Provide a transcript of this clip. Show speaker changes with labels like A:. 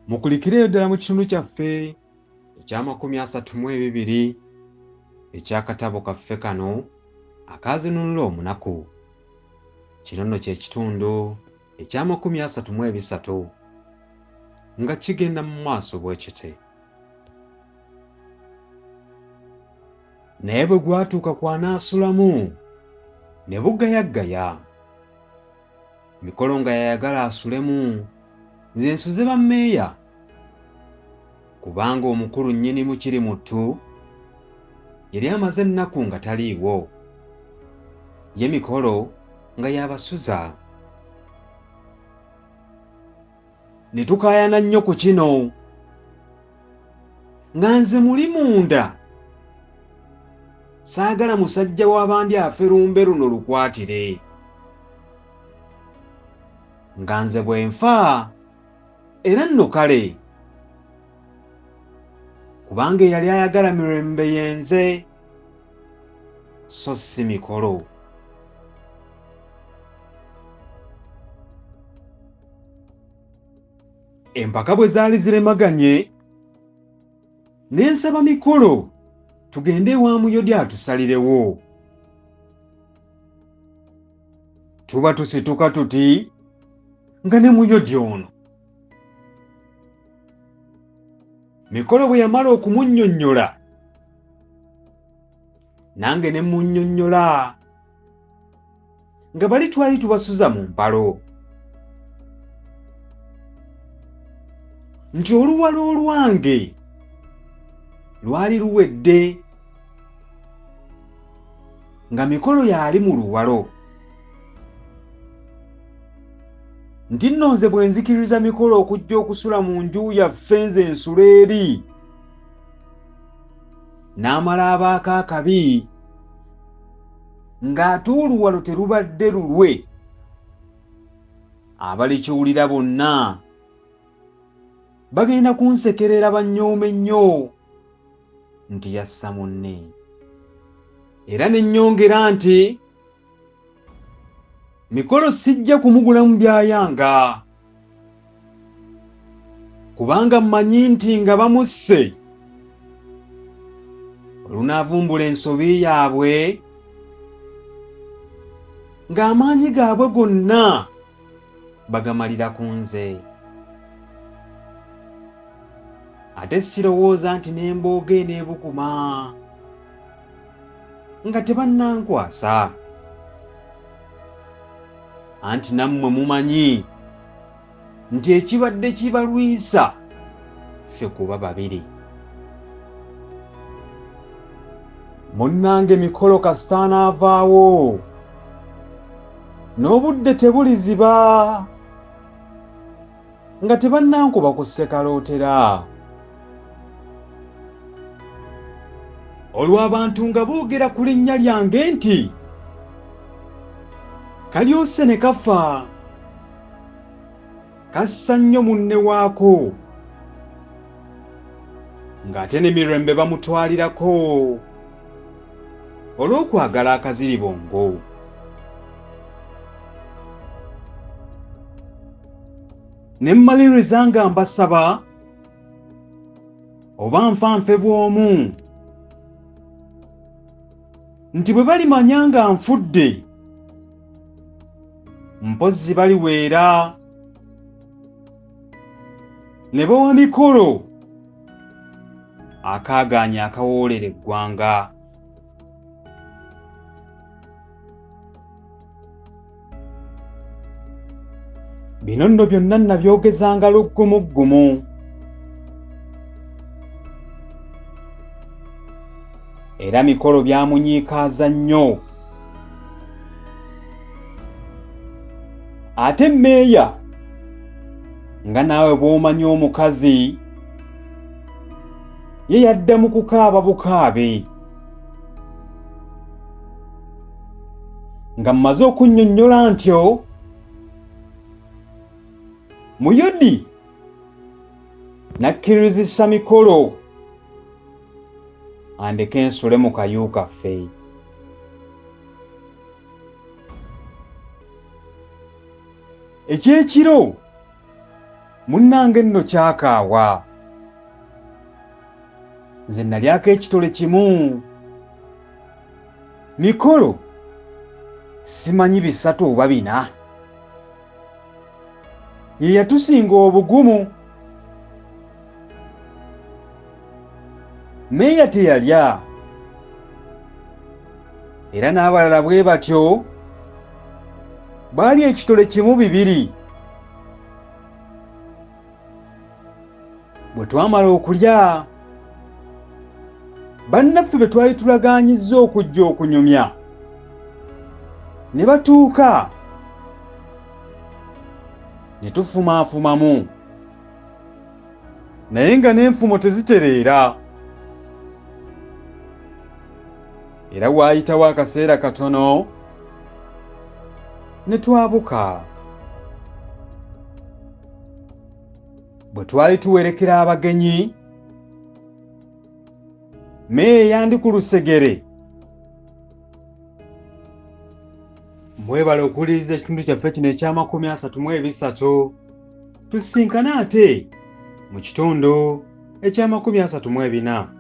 A: Mukulikireyo ddala mu kitundu kyaffe ekya32 eky'akatabo kaffe kano akaazinunula omunaku. Kino nno kye kitundu ekya33 nga kigenda mu maaso bwe kiti. Naye bwe gwatuuka kw'anaasulamu ne bugayaggaya. Mikolo nga yayagala asulemu nze nsuze bammeeya, kubanga omukulu nnyinimu Kirimuttu yali amaze ennaku nga taliiwo, ye Mikolo nga y'abasuza. Ne tukaayana nnyo ku kino nga nze muli munda saagala musajja w'abandi afe lumbe luno lukwatire, nga nze bwe nfa era nno kale, kubanga eyali ayagala mirembe yenze so si Mikolo. Empaka bwe zaali ziremaganye ne nsaba Mikolo tugende ewa Muyodi atusalirewo. Tuba tusituka tuti nga ne Muyodi ono. Mikolo bwe yamala okumunnyonnyola nange ne munnyonnyola nga bali twali tubasuza mu mpalo, nti oluwalo olwange lwali luwedde nga Mikolo y'ali mu luwalo, nti nno nze bwe nzikiriza Mikolo okujja okusula mu nju yaffe nze ensula eri, n'amala abaako akabi ng'ate oluwalo terubadde lulwe, abalikiwulira bonna bagenda kunsekerera bannyoome nnyo nti yassa munne. Era ne nnyongera nti Mikolo sijja kumugulamu byayanga, kubanga mmanyi nti nga bamusse olunaavumbula ensobi yaabwe ng'amaanyi gaabwe gonna bagamalira ku nze. Ate sirowooza nti n'embooga eneebukuma nga tebannankwasa, anti nammwe mumanyi nti ekibadde kibalwisa ffe kuba babiri. Munnange Mikolo kasita anaavaawo n'obudde tebuliziba nga tebannankuba ku ssekalootera. Olwo abantu nga boogera ku linnya lyange nti kalyose ne kafa, kassa nnyo munne waako, ng'ate ne mirembe bamutwalirako olw'okwagala akaziribongo. Ne mmaliriza nga mbasaba oba nfanfe bw'omu nti bwe balimanya nga nfudde mpozzi baliweera ne bawa Mikolo akaagaanya akawoolera eggwanga. Bino nno byonna nabyogezanga luggumuggumu. Era Mikolo byamunyiikaaza nnyo. Ate mmeeya nga naawe bw'omanyi omukazi ye yadda mu kukaaba bukaabe. Nga mmaze okunnyonnyola ntyo Muyodi nakkirizisa Mikolo andeke ensule mu kayu kaffe. Ekyekiro munnange nno kyakaawa. Nze nalyako ekitole kimu. Mikolo simanyi 3 oba 4. Ye yatusinga obugumu. Meeya teyalya. Era n'abalala bwe batyo baali ekitole kimu 2. Bwe twamala okulya, bannaffe be twali tulagaanyizza okujja okunyumya ne batuuka, ne tufumaafumamu, naye nga n'enfumo tezitereera. Era waayitawo akaseera katono ne twabuka. Bwe twali tuwerekera abagenyi, Meeya yandi ku lusegere. Mwebale okuwuliriza ekitundu kyaffe kino ekya33. Tusisinkane ate mu kitundu ekya 34.